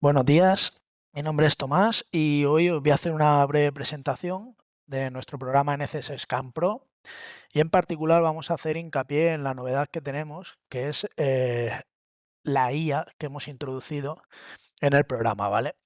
Buenos días, mi nombre es Tomás y hoy os voy a hacer una breve presentación de nuestro programa NCS Scan Pro y en particular vamos a hacer hincapié en la novedad que tenemos, que es la IA que hemos introducido en el programa, ¿vale?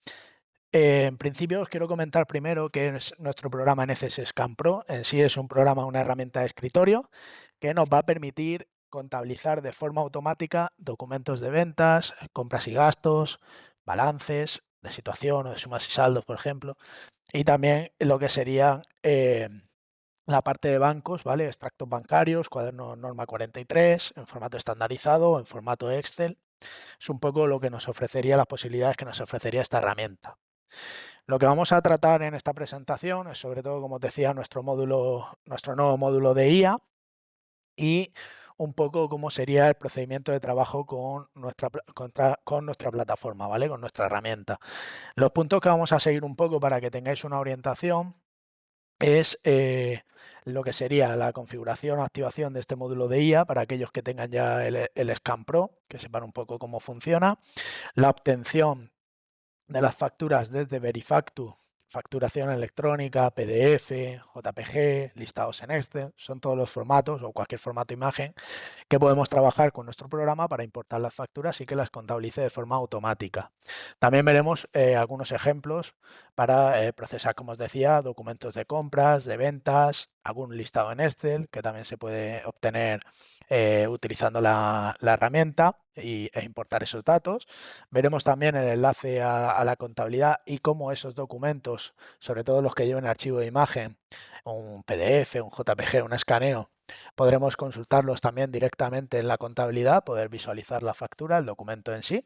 En principio os quiero comentar primero qué es nuestro programa NCS Scan Pro. En sí es un programa, una herramienta de escritorio que nos va a permitir contabilizar de forma automática documentos de ventas, compras y gastos, balances de situación o de sumas y saldos, por ejemplo, y también lo que serían la parte de bancos, ¿vale? Extractos bancarios, cuaderno norma 43, en formato estandarizado o en formato Excel. Es un poco lo que nos ofrecería, las posibilidades que nos ofrecería esta herramienta. Lo que vamos a tratar en esta presentación es sobre todo, como os decía, nuestro nuevo módulo de IA y un poco cómo sería el procedimiento de trabajo con nuestra plataforma, ¿vale? Con nuestra herramienta. Los puntos que vamos a seguir un poco para que tengáis una orientación es lo que sería la configuración o activación de este módulo de IA para aquellos que tengan ya el Scan Pro, que sepan un poco cómo funciona, la obtención de las facturas desde Verifactu, facturación electrónica, PDF, JPG, listados en Excel, son todos los formatos o cualquier formato imagen que podemos trabajar con nuestro programa para importar las facturas y que las contabilice de forma automática. También veremos algunos ejemplos para procesar, como os decía, documentos de compras, de ventas, algún listado en Excel que también se puede obtener utilizando la herramienta e importar esos datos. Veremos también el enlace a la contabilidad y cómo esos documentos, sobre todo los que lleven archivo de imagen, un PDF, un JPG, un escaneo, podremos consultarlos también directamente en la contabilidad, poder visualizar la factura, el documento en sí.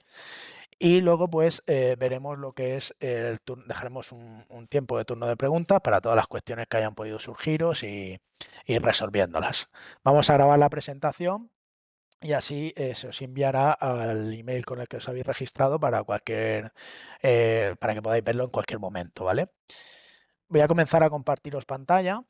Y luego pues veremos lo que es el turno, dejaremos un tiempo de turno de preguntas para todas las cuestiones que hayan podido surgiros y ir resolviéndolas. Vamos a grabar la presentación y así se os enviará al email con el que os habéis registrado para que podáis verlo en cualquier momento, ¿vale? Voy a comenzar a compartiros pantalla.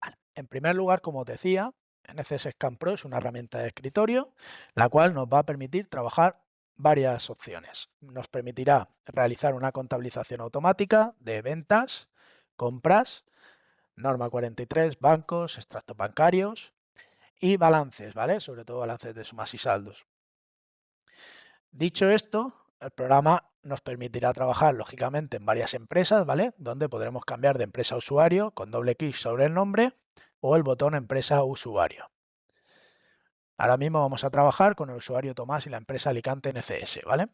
Vale. En primer lugar, como os decía, NCS Scan Pro es una herramienta de escritorio, la cual nos va a permitir trabajar varias opciones. Nos permitirá realizar una contabilización automática de ventas, compras, norma 43, bancos, extractos bancarios y balances, ¿vale? Sobre todo balances de sumas y saldos. Dicho esto, el programa nos permitirá trabajar, lógicamente, en varias empresas, ¿vale? Donde podremos cambiar de empresa a usuario con doble clic sobre el nombre o el botón empresa o usuario. Ahora mismo vamos a trabajar con el usuario Tomás y la empresa Alicante NCS, ¿vale?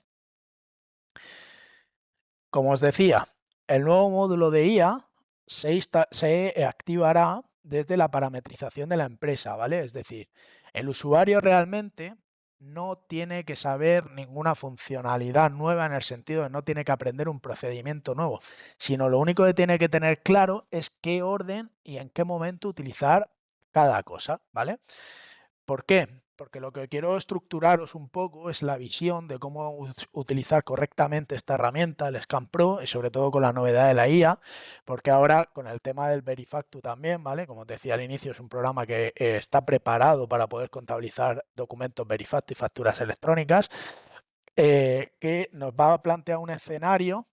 Como os decía, el nuevo módulo de IA se activará desde la parametrización de la empresa, ¿vale? Es decir, el usuario realmente no tiene que saber ninguna funcionalidad nueva en el sentido de no tiene que aprender un procedimiento nuevo, sino lo único que tiene que tener claro es qué orden y en qué momento utilizar cada cosa, ¿vale? ¿Por qué? Porque lo que quiero estructuraros un poco es la visión de cómo utilizar correctamente esta herramienta, el Scan Pro, y sobre todo con la novedad de la IA, porque ahora con el tema del Verifactu también, ¿vale? Como te decía al inicio, es un programa que está preparado para poder contabilizar documentos Verifactu y facturas electrónicas, que nos va a plantear un escenario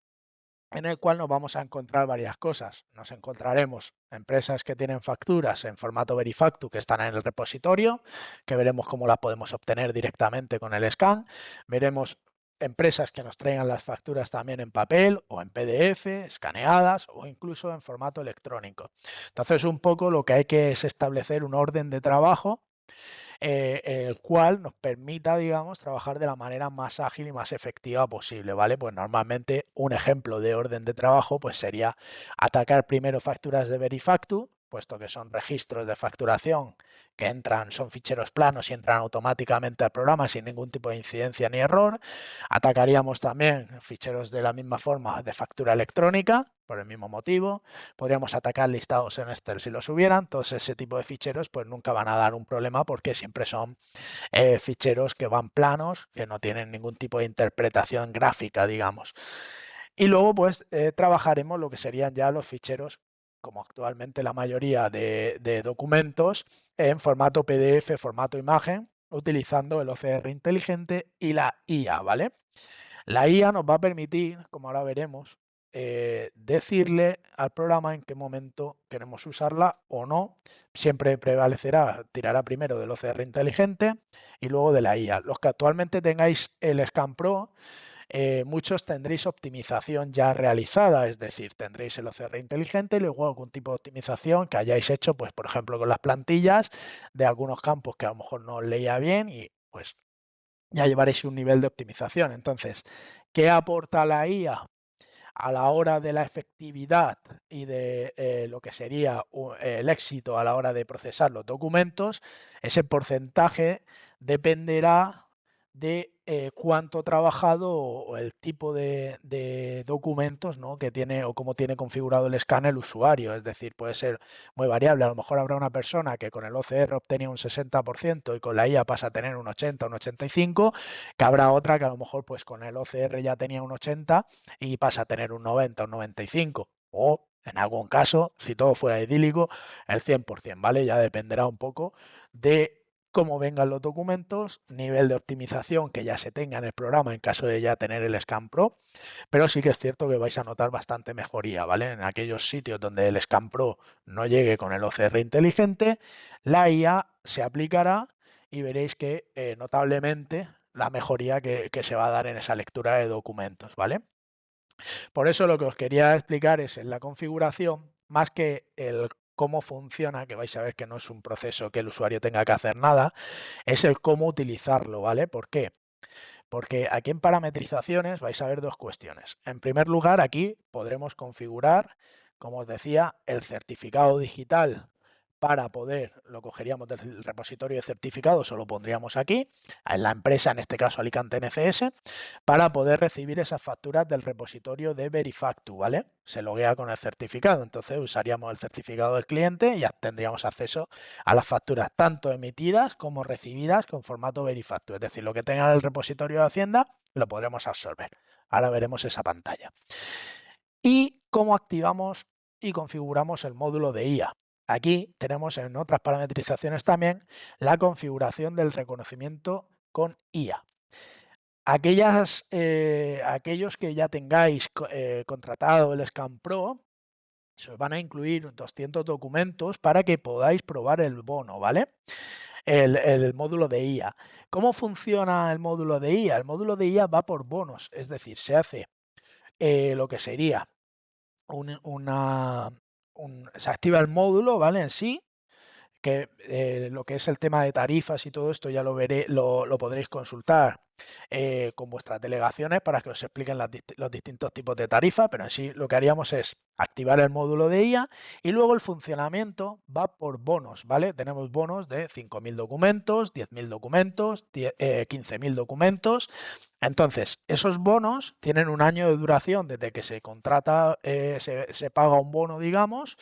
en el cual nos vamos a encontrar varias cosas. Nos encontraremos empresas que tienen facturas en formato Verifactu que están en el repositorio, que veremos cómo las podemos obtener directamente con el scan. Veremos empresas que nos traigan las facturas también en papel o en PDF, escaneadas o incluso en formato electrónico. Entonces, un poco lo que hay que es establecer un orden de trabajo el cual nos permita, digamos, trabajar de la manera más ágil y más efectiva posible, ¿vale? Pues normalmente un ejemplo de orden de trabajo pues sería atacar primero facturas de Verifactu, puesto que son registros de facturación que entran, son ficheros planos y entran automáticamente al programa sin ningún tipo de incidencia ni error. Atacaríamos también ficheros de la misma forma de factura electrónica, por el mismo motivo. Podríamos atacar listados en Excel si los hubieran. Todos ese tipo de ficheros pues nunca van a dar un problema porque siempre son ficheros que van planos, que no tienen ningún tipo de interpretación gráfica, digamos. Y luego pues trabajaremos lo que serían ya los ficheros como actualmente la mayoría de documentos, en formato PDF, formato imagen, utilizando el OCR inteligente y la IA, ¿vale? La IA nos va a permitir, como ahora veremos, decirle al programa en qué momento queremos usarla o no. Siempre prevalecerá, tirará primero del OCR inteligente y luego de la IA. Los que actualmente tengáis el Scan Pro, muchos tendréis optimización ya realizada, es decir, tendréis el OCR inteligente y luego algún tipo de optimización que hayáis hecho, pues por ejemplo con las plantillas de algunos campos que a lo mejor no os leía bien y pues ya llevaréis un nivel de optimización. Entonces, ¿qué aporta la IA a la hora de la efectividad y de lo que sería el éxito a la hora de procesar los documentos? Ese porcentaje dependerá de cuánto trabajado o el tipo de documentos, ¿no?, que tiene o cómo tiene configurado el escáner el usuario. Es decir, puede ser muy variable. A lo mejor habrá una persona que con el OCR obtenía un 60% y con la IA pasa a tener un 80, un 85, que habrá otra que a lo mejor pues con el OCR ya tenía un 80 y pasa a tener un 90, un 95. O en algún caso, si todo fuera idílico, el 100%, ¿vale? Ya dependerá un poco de cómo vengan los documentos, nivel de optimización que ya se tenga en el programa en caso de ya tener el Scan Pro, pero sí que es cierto que vais a notar bastante mejoría, ¿vale? En aquellos sitios donde el Scan Pro no llegue con el OCR inteligente, la IA se aplicará y veréis que notablemente la mejoría que se va a dar en esa lectura de documentos, ¿vale? Por eso lo que os quería explicar es en la configuración, más que el cómo funciona, que vais a ver que no es un proceso que el usuario tenga que hacer nada, es el cómo utilizarlo, ¿vale? ¿Por qué? Porque aquí en parametrizaciones vais a ver dos cuestiones. En primer lugar, aquí podremos configurar, como os decía, el certificado digital para poder, lo cogeríamos del repositorio de certificados o lo pondríamos aquí, en la empresa, en este caso Alicante NCS, para poder recibir esas facturas del repositorio de Verifactu, ¿vale? Se loguea con el certificado, entonces usaríamos el certificado del cliente y ya tendríamos acceso a las facturas tanto emitidas como recibidas con formato Verifactu, es decir, lo que tenga el repositorio de Hacienda lo podremos absorber. Ahora veremos esa pantalla. ¿Y cómo activamos y configuramos el módulo de IA? Aquí tenemos en otras parametrizaciones también la configuración del reconocimiento con IA. Aquellos que ya tengáis contratado el Scan Pro, se os van a incluir 200 documentos para que podáis probar el bono, ¿vale? El módulo de IA. ¿Cómo funciona el módulo de IA? El módulo de IA va por bonos, es decir, se hace lo que sería se activa el módulo, ¿vale? En sí, que lo que es el tema de tarifas y todo esto ya lo podréis consultar con vuestras delegaciones para que os expliquen los distintos tipos de tarifas, pero en sí lo que haríamos es activar el módulo de IA y luego el funcionamiento va por bonos, ¿vale? Tenemos bonos de 5.000 documentos, 10.000 documentos, 15.000 documentos. Entonces, esos bonos tienen un año de duración desde que se contrata, se paga un bono, digamos,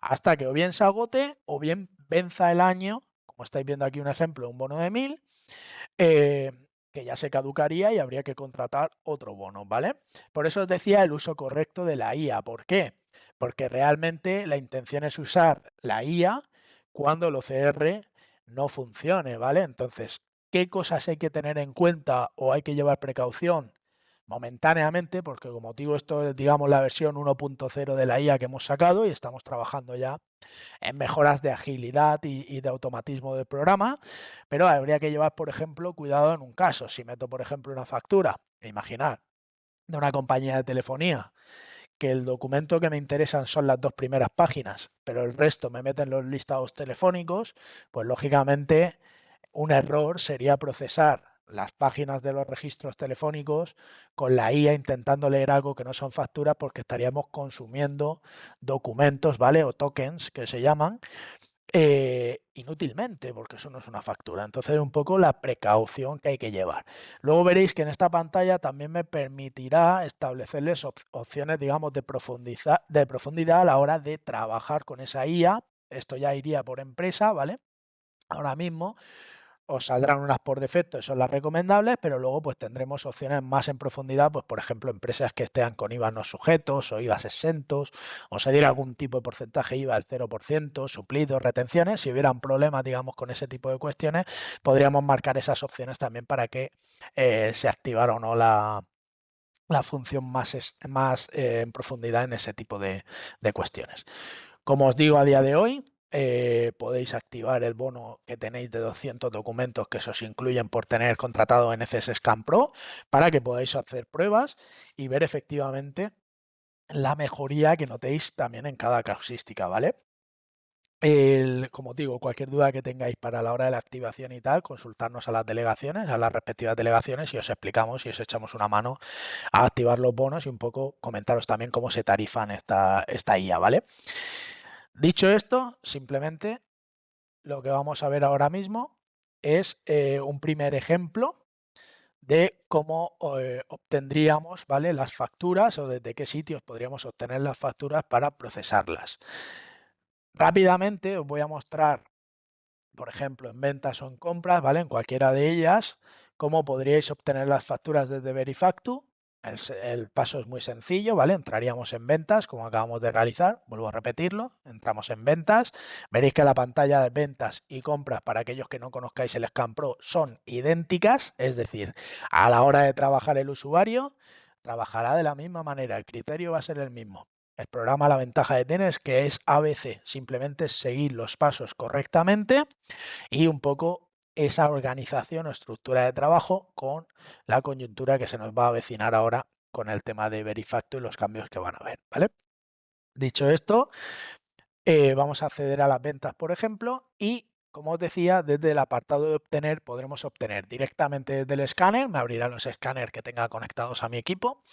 hasta que o bien se agote o bien venza el año, como estáis viendo aquí un ejemplo, un bono de 1.000, eh, que ya se caducaría y habría que contratar otro bono, ¿vale? Por eso os decía el uso correcto de la IA. ¿Por qué? Porque realmente la intención es usar la IA cuando el OCR no funcione, ¿vale? Entonces, ¿qué cosas hay que tener en cuenta o hay que llevar precaución? Momentáneamente, porque como digo, esto es, digamos, la versión 1.0 de la IA que hemos sacado y estamos trabajando ya en mejoras de agilidad y de automatismo del programa, pero habría que llevar, por ejemplo, cuidado en un caso. Si meto, por ejemplo, una factura, imaginar, de una compañía de telefonía, que el documento que me interesan son las dos primeras páginas, pero el resto me meten los listados telefónicos, pues lógicamente un error sería procesar las páginas de los registros telefónicos con la IA intentando leer algo que no son facturas porque estaríamos consumiendo documentos, ¿vale? O tokens que se llaman inútilmente porque eso no es una factura. Entonces un poco la precaución que hay que llevar. Luego veréis que en esta pantalla también me permitirá establecerles opciones, digamos, de profundidad a la hora de trabajar con esa IA. Esto ya iría por empresa, ¿vale? Ahora mismo os saldrán unas por defecto, son las recomendables, pero luego pues tendremos opciones más en profundidad, pues por ejemplo empresas que estén con IVA no sujetos o IVA exentos, o se diera algún tipo de porcentaje IVA al 0%, suplidos, retenciones. Si hubieran problemas, digamos, con ese tipo de cuestiones, podríamos marcar esas opciones también para que se activara o no la función más en profundidad en ese tipo de cuestiones. Como os digo, a día de hoy podéis activar el bono que tenéis de 200 documentos que se os incluyen por tener contratado NCS Scan Pro para que podáis hacer pruebas y ver efectivamente la mejoría que notéis también en cada causística, ¿vale? Como digo, cualquier duda que tengáis para la hora de la activación y tal, consultarnos a las delegaciones, a las respectivas delegaciones y os explicamos y os echamos una mano a activar los bonos y un poco comentaros también cómo se tarifan esta IA, ¿vale? Dicho esto, simplemente lo que vamos a ver ahora mismo es un primer ejemplo de cómo obtendríamos, ¿vale?, las facturas o desde qué sitios podríamos obtener las facturas para procesarlas. Rápidamente os voy a mostrar, por ejemplo, en ventas o en compras, ¿vale?, en cualquiera de ellas, cómo podríais obtener las facturas desde Verifactu. El paso es muy sencillo, ¿vale? Entraríamos en ventas, como acabamos de realizar, vuelvo a repetirlo, entramos en ventas, veréis que la pantalla de ventas y compras, para aquellos que no conozcáis el Scan Pro, son idénticas, es decir, a la hora de trabajar el usuario, trabajará de la misma manera, el criterio va a ser el mismo. El programa, la ventaja que tiene es que es ABC, simplemente es seguir los pasos correctamente y un poco esa organización o estructura de trabajo con la coyuntura que se nos va a avecinar ahora con el tema de Verifacto y los cambios que van a haber, ¿vale? Dicho esto, vamos a acceder a las ventas, por ejemplo, y como os decía, desde el apartado de obtener podremos obtener directamente desde el escáner, me abrirá los escáneres que tenga conectados a mi equipo,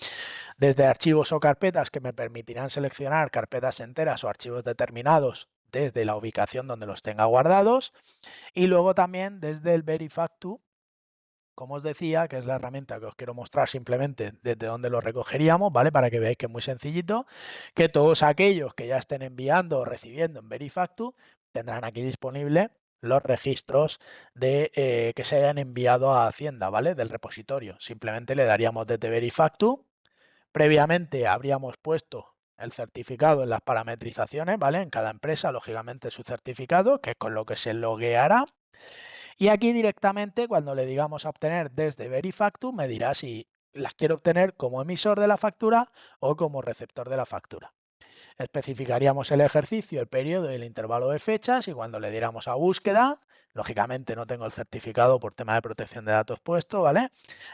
desde archivos o carpetas que me permitirán seleccionar carpetas enteras o archivos determinados desde la ubicación donde los tenga guardados, y luego también desde el Verifactu, como os decía, que es la herramienta que os quiero mostrar simplemente desde donde lo recogeríamos, ¿vale? Para que veáis que es muy sencillito, que todos aquellos que ya estén enviando o recibiendo en Verifactu tendrán aquí disponible los registros de que se hayan enviado a Hacienda, ¿vale? Del repositorio. Simplemente le daríamos desde Verifactu. Previamente habríamos puesto el certificado en las parametrizaciones, ¿vale? En cada empresa, lógicamente, su certificado, que es con lo que se logueará. Y aquí directamente, cuando le digamos a obtener desde Verifactu, me dirá si las quiero obtener como emisor de la factura o como receptor de la factura. Especificaríamos el ejercicio, el periodo y el intervalo de fechas, y cuando le diéramos a búsqueda, lógicamente no tengo el certificado por tema de protección de datos puesto, ¿vale?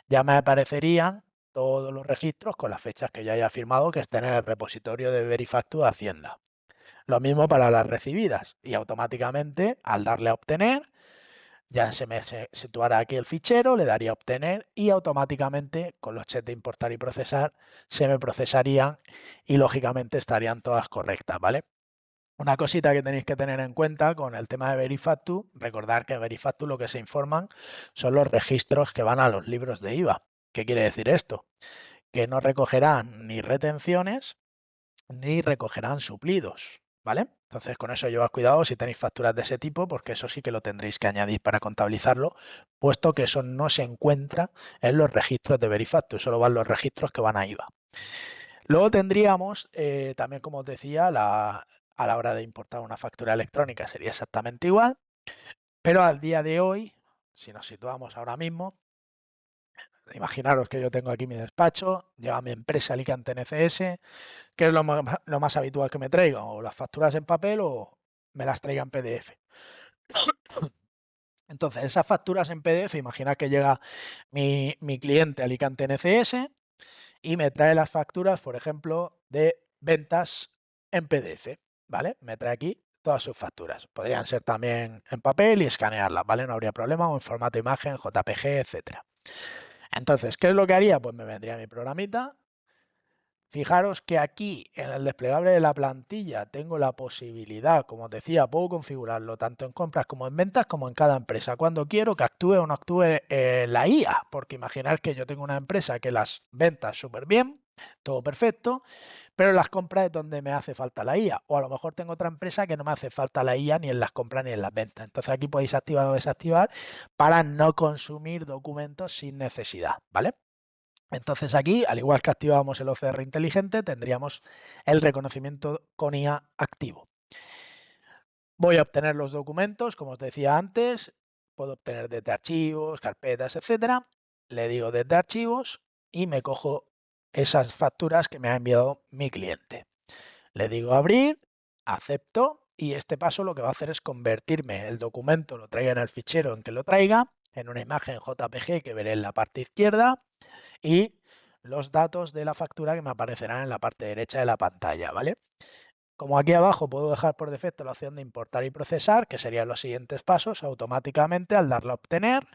Ya me aparecerían todos los registros con las fechas que ya haya firmado que estén en el repositorio de Verifactu de Hacienda. Lo mismo para las recibidas, y automáticamente al darle a obtener ya se me situará aquí el fichero, le daría a obtener y automáticamente con los checks de importar y procesar se me procesarían y lógicamente estarían todas correctas, ¿vale? Una cosita que tenéis que tener en cuenta con el tema de Verifactu, recordar que Verifactu lo que se informan son los registros que van a los libros de IVA. ¿Qué quiere decir esto? Que no recogerán ni retenciones ni recogerán suplidos, ¿vale? Entonces con eso llevad cuidado si tenéis facturas de ese tipo, porque eso sí que lo tendréis que añadir para contabilizarlo, puesto que eso no se encuentra en los registros de Verifactu, solo van los registros que van a IVA. Luego tendríamos, también como os decía, a la hora de importar una factura electrónica sería exactamente igual, pero al día de hoy, si nos situamos ahora mismo, imaginaros que yo tengo aquí mi despacho, lleva mi empresa Alicante NCS, ¿qué es lo más habitual que me traigan? O las facturas en papel o me las traigan en PDF. Entonces, esas facturas en PDF, imagina que llega mi cliente Alicante NCS y me trae las facturas, por ejemplo, de ventas en PDF, ¿vale? Me trae aquí todas sus facturas. Podrían ser también en papel y escanearlas, ¿vale? No habría problema, o en formato imagen, JPG, etcétera. Entonces, ¿qué es lo que haría? Pues me vendría mi programita. Fijaros que aquí en el desplegable de la plantilla tengo la posibilidad, como os decía, puedo configurarlo tanto en compras como en ventas, como en cada empresa, cuando quiero que actúe o no actúe la IA, porque imaginar que yo tengo una empresa que las ventas súper bien, todo perfecto, pero en las compras es donde me hace falta la IA. O a lo mejor tengo otra empresa que no me hace falta la IA ni en las compras ni en las ventas. Entonces aquí podéis activar o desactivar para no consumir documentos sin necesidad, ¿vale? Entonces aquí, al igual que activábamos el OCR inteligente, tendríamos el reconocimiento con IA activo. Voy a obtener los documentos, como os decía antes, puedo obtener desde archivos, carpetas, etcétera. Le digo desde archivos y me cojo esas facturas que me ha enviado mi cliente. Le digo abrir, acepto y este paso lo que va a hacer es convertirme el documento, lo traiga en el fichero en que lo traiga, en una imagen JPG que veré en la parte izquierda y los datos de la factura que me aparecerán en la parte derecha de la pantalla, ¿vale? Como aquí abajo puedo dejar por defecto la opción de importar y procesar, que serían los siguientes pasos, automáticamente al darle a obtener,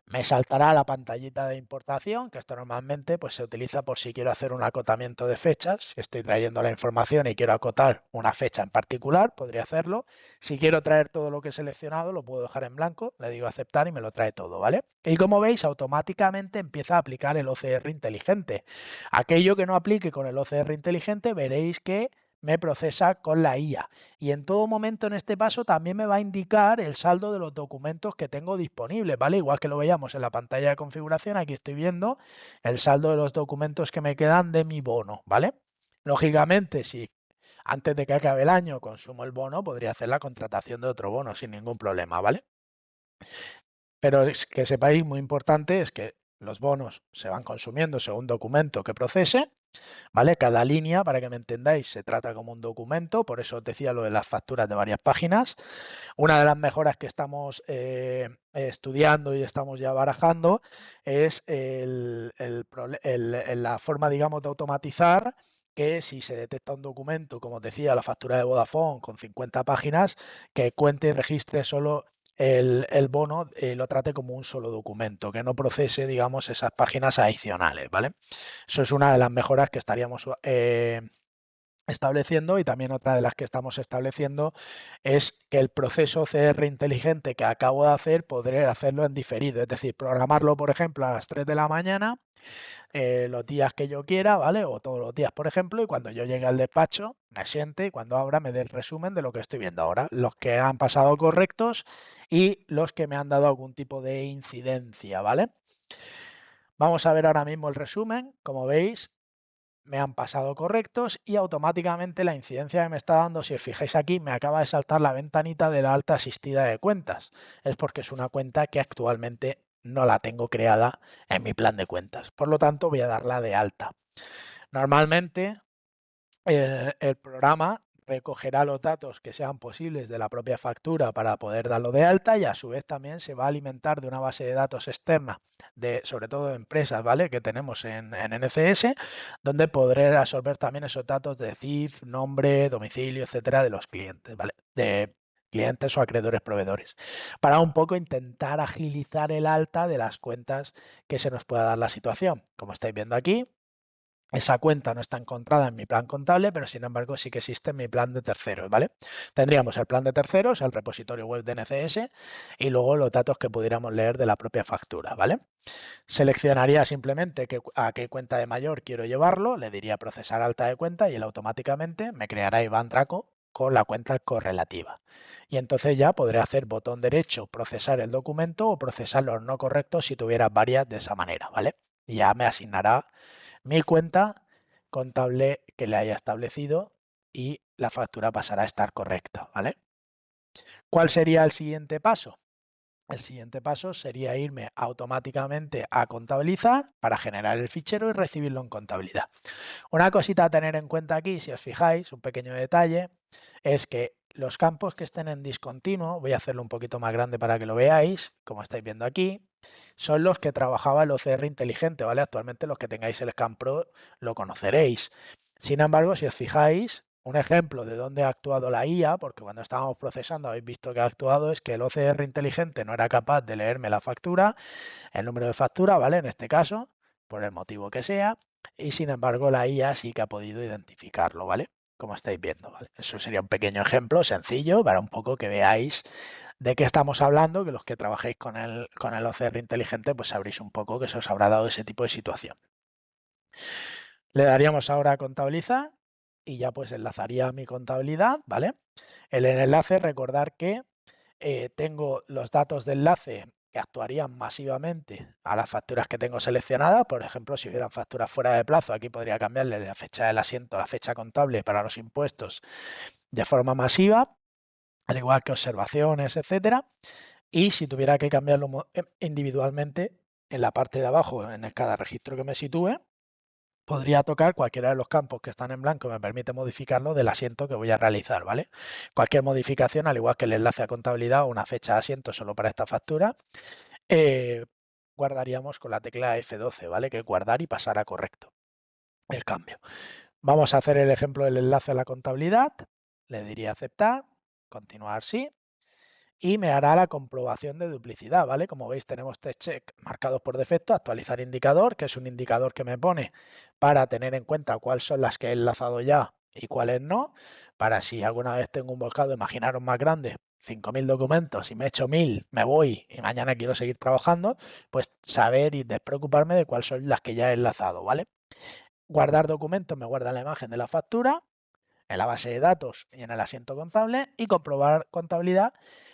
me saltará la pantallita de importación, que esto normalmente pues, se utiliza por si quiero hacer un acotamiento de fechas. Si estoy trayendo la información y quiero acotar una fecha en particular, podría hacerlo. Si quiero traer todo lo que he seleccionado, lo puedo dejar en blanco, le digo aceptar y me lo trae todo, ¿vale? Y como veis, automáticamente empieza a aplicar el OCR inteligente. Aquello que no aplique con el OCR inteligente, veréis que me procesa con la IA y en todo momento en este paso también me va a indicar el saldo de los documentos que tengo disponibles, ¿vale? Igual que lo veíamos en la pantalla de configuración, aquí estoy viendo el saldo de los documentos que me quedan de mi bono, ¿vale? Lógicamente, si antes de que acabe el año consumo el bono, podría hacer la contratación de otro bono sin ningún problema, ¿vale? Pero es que sepáis, muy importante, es que los bonos se van consumiendo según documento que procese, ¿vale? Cada línea, para que me entendáis, se trata como un documento, por eso os decía lo de las facturas de varias páginas. Una de las mejoras que estamos estudiando y estamos ya barajando es la forma, digamos, de automatizar que si se detecta un documento, como os decía, la factura de Vodafone con 50 páginas, que cuente y registre solo el bono, lo trate como un solo documento, que no procese, digamos, esas páginas adicionales, ¿vale? Eso es una de las mejoras que estaríamos estableciendo y también otra de las que estamos estableciendo es que el proceso CR inteligente que acabo de hacer, podré hacerlo en diferido, es decir, programarlo, por ejemplo, a las 3 de la mañana, los días que yo quiera, ¿vale? O todos los días, por ejemplo, y cuando yo llegue al despacho, me siente y cuando abra me dé el resumen de lo que estoy viendo ahora, los que han pasado correctos y los que me han dado algún tipo de incidencia, ¿vale? Vamos a ver ahora mismo el resumen, como veis, me han pasado correctos y automáticamente la incidencia que me está dando, si os fijáis aquí, me acaba de saltar la ventanita de la alta asistida de cuentas. Es porque es una cuenta que actualmente no la tengo creada en mi plan de cuentas. Por lo tanto, voy a darla de alta. Normalmente, el programa recogerá los datos que sean posibles de la propia factura para poder darlo de alta y a su vez también se va a alimentar de una base de datos externa, sobre todo de empresas, ¿vale? Que tenemos en NCS, donde podré absorber también esos datos de CIF, nombre, domicilio, etcétera, de los clientes, ¿vale? De clientes o acreedores proveedores, para un poco intentar agilizar el alta de las cuentas que se nos pueda dar la situación. Como estáis viendo aquí, esa cuenta no está encontrada en mi plan contable, pero sin embargo sí que existe en mi plan de terceros, ¿vale? Tendríamos el plan de terceros, el repositorio web de NCS y luego los datos que pudiéramos leer de la propia factura, ¿vale? Seleccionaría simplemente a qué cuenta de mayor quiero llevarlo, le diría procesar alta de cuenta y él automáticamente me creará Iván Draco con la cuenta correlativa. Y entonces ya podré hacer botón derecho, procesar el documento o procesar los no correctos si tuviera varias de esa manera, ¿vale? Y ya me asignará mi cuenta contable que le haya establecido y la factura pasará a estar correcta, ¿vale? ¿Cuál sería el siguiente paso? El siguiente paso sería irme automáticamente a contabilizar para generar el fichero y recibirlo en contabilidad. Una cosita a tener en cuenta aquí, si os fijáis, un pequeño detalle, es que los campos que estén en discontinuo, voy a hacerlo un poquito más grande para que lo veáis, como estáis viendo aquí, son los que trabajaba el OCR inteligente, ¿vale? Actualmente los que tengáis el Scan Pro lo conoceréis. Sin embargo, si os fijáis, un ejemplo de dónde ha actuado la IA, porque cuando estábamos procesando habéis visto que ha actuado, es que el OCR inteligente no era capaz de leerme la factura, el número de factura, ¿vale? En este caso, por el motivo que sea, y sin embargo la IA sí que ha podido identificarlo, ¿vale? Como estáis viendo, ¿vale? Eso sería un pequeño ejemplo sencillo para un poco que veáis de qué estamos hablando, que los que trabajéis con el OCR inteligente, pues sabréis un poco que se os habrá dado ese tipo de situación. Le daríamos ahora a contabilizar y ya pues enlazaría a mi contabilidad, ¿vale? En el enlace recordar que tengo los datos de enlace que actuarían masivamente a las facturas que tengo seleccionadas. Por ejemplo, si hubieran facturas fuera de plazo, aquí podría cambiarle la fecha del asiento, la fecha contable para los impuestos de forma masiva, al igual que observaciones, etcétera. Y si tuviera que cambiarlo individualmente, en la parte de abajo, en cada registro que me sitúe, podría tocar cualquiera de los campos que están en blanco, me permite modificarlo del asiento que voy a realizar, ¿vale? Cualquier modificación, al igual que el enlace a contabilidad o una fecha de asiento solo para esta factura, guardaríamos con la tecla F12, ¿vale? Que es guardar y pasar a correcto el cambio. Vamos a hacer el ejemplo del enlace a la contabilidad, le diría aceptar, continuar sí, y me hará la comprobación de duplicidad, ¿vale? Como veis tenemos test check marcados por defecto, actualizar indicador, que es un indicador que me pone para tener en cuenta cuáles son las que he enlazado ya y cuáles no, para si alguna vez tengo un volcado, imaginaros más grande, 5.000 documentos y me he hecho 1.000, me voy y mañana quiero seguir trabajando, pues saber y despreocuparme de cuáles son las que ya he enlazado, ¿vale? Guardar documentos me guarda la imagen de la factura en la base de datos y en el asiento contable, y comprobar contabilidad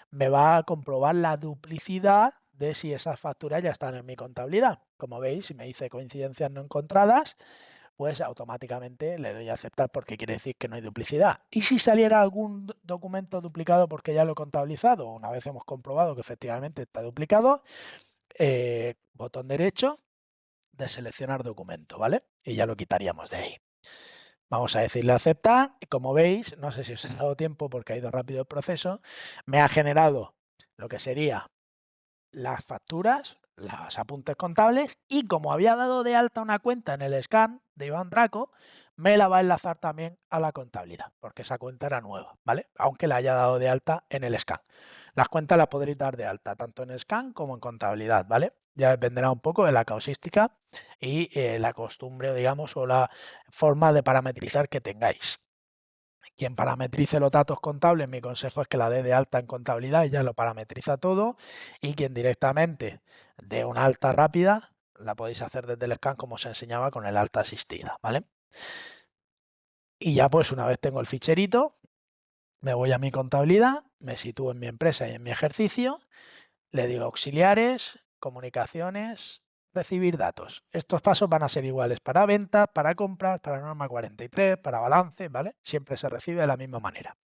me va a comprobar la duplicidad de si esas facturas ya están en mi contabilidad. Como veis, si me dice coincidencias no encontradas, pues automáticamente le doy a aceptar porque quiere decir que no hay duplicidad. Y si saliera algún documento duplicado porque ya lo he contabilizado, una vez hemos comprobado que efectivamente está duplicado, botón derecho de seleccionar documento, ¿vale? Y ya lo quitaríamos de ahí. Vamos a decirle aceptar y como veis, no sé si os he dado tiempo porque ha ido rápido el proceso, me ha generado lo que sería las facturas, los apuntes contables y como había dado de alta una cuenta en el scan de Iván Draco, me la va a enlazar también a la contabilidad, porque esa cuenta era nueva, ¿vale? Aunque la haya dado de alta en el scan. Las cuentas las podréis dar de alta tanto en scan como en contabilidad, ¿vale? Ya dependerá un poco de la causística y la costumbre, digamos, o la forma de parametrizar que tengáis. Quien parametrice los datos contables, mi consejo es que la dé de alta en contabilidad y ya lo parametriza todo. Y quien directamente dé una alta rápida, la podéis hacer desde el scan como se enseñaba con el alta asistida, ¿vale? Y ya pues una vez tengo el ficherito, me voy a mi contabilidad, me sitúo en mi empresa y en mi ejercicio, le digo auxiliares, comunicaciones, recibir datos. Estos pasos van a ser iguales para ventas, para compras, para norma 43, para balance, ¿vale? Siempre se recibe de la misma manera.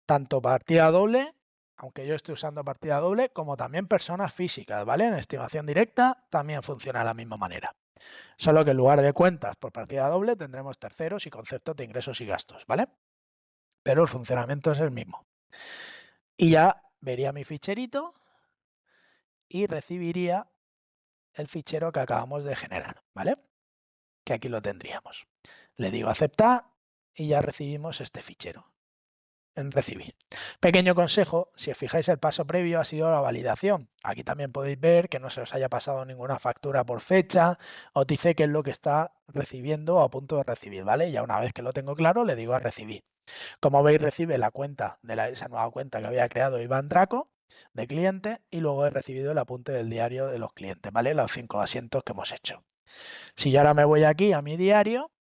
Tanto partida doble, aunque yo esté usando partida doble, como también personas físicas, ¿vale? En estimación directa también funciona de la misma manera. Solo que en lugar de cuentas por partida doble tendremos terceros y conceptos de ingresos y gastos, ¿vale? Pero el funcionamiento es el mismo. Y ya vería mi ficherito y recibiría el fichero que acabamos de generar, ¿vale? Que aquí lo tendríamos. Le digo aceptar y ya recibimos este fichero. En recibir. Pequeño consejo, si os fijáis el paso previo ha sido la validación. Aquí también podéis ver que no se os haya pasado ninguna factura por fecha, os dice qué es lo que está recibiendo o a punto de recibir, ¿vale? Ya una vez que lo tengo claro le digo a recibir. Como veis recibe la cuenta de esa nueva cuenta que había creado Iván Draco de cliente y luego he recibido el apunte del diario de los clientes, ¿vale? Los 5 asientos que hemos hecho. Si yo ahora me voy aquí a mi diario,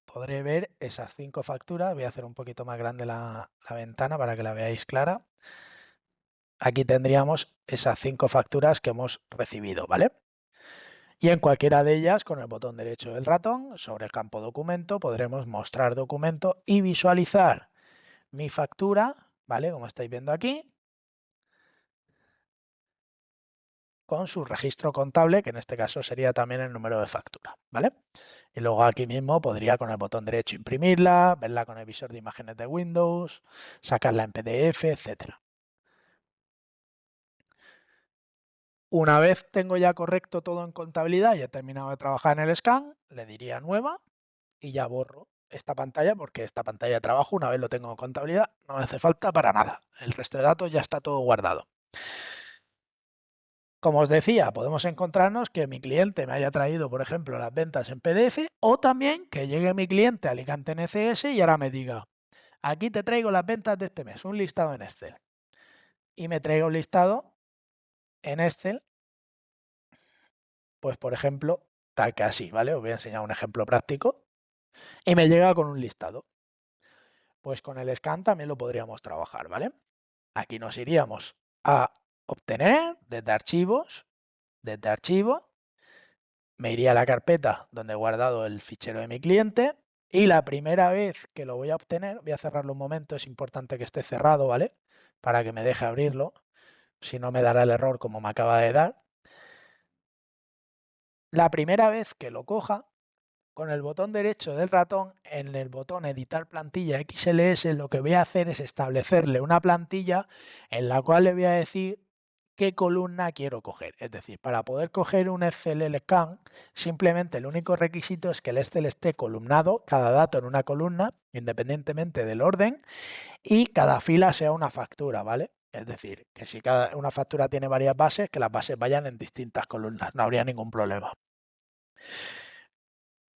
podré ver esas 5 facturas. Voy a hacer un poquito más grande la ventana para que la veáis clara. Aquí tendríamos esas 5 facturas que hemos recibido, ¿vale? Y en cualquiera de ellas, con el botón derecho del ratón, sobre el campo documento, podremos mostrar documento y visualizar mi factura, ¿vale? Como estáis viendo aquí, con su registro contable, que en este caso sería también el número de factura, ¿vale? Y luego aquí mismo podría con el botón derecho imprimirla, verla con el visor de imágenes de Windows, sacarla en PDF, etcétera. Una vez tengo ya correcto todo en contabilidad y he terminado de trabajar en el scan, le diría nueva y ya borro esta pantalla porque esta pantalla de trabajo, una vez lo tengo en contabilidad, no me hace falta para nada. El resto de datos ya está todo guardado. Como os decía, podemos encontrarnos que mi cliente me haya traído, por ejemplo, las ventas en PDF o también que llegue mi cliente a Alicante NCS y ahora me diga, aquí te traigo las ventas de este mes, un listado en Excel. Y me traiga un listado en Excel, pues por ejemplo, tal que así, ¿vale? Os voy a enseñar un ejemplo práctico. Y me llega con un listado. Pues con el scan también lo podríamos trabajar, ¿vale? Aquí nos iríamos a obtener desde archivo, me iría a la carpeta donde he guardado el fichero de mi cliente y la primera vez que lo voy a obtener, voy a cerrarlo un momento, es importante que esté cerrado, ¿vale? Para que me deje abrirlo, si no me dará el error como me acaba de dar. La primera vez que lo coja, con el botón derecho del ratón, en el botón editar plantilla XLS, lo que voy a hacer es establecerle una plantilla en la cual le voy a decir qué columna quiero coger. Es decir, para poder coger un Excel scan, simplemente el único requisito es que el Excel esté columnado, cada dato en una columna, independientemente del orden, y cada fila sea una factura, ¿vale? Es decir, que si una factura tiene varias bases, que las bases vayan en distintas columnas, no habría ningún problema.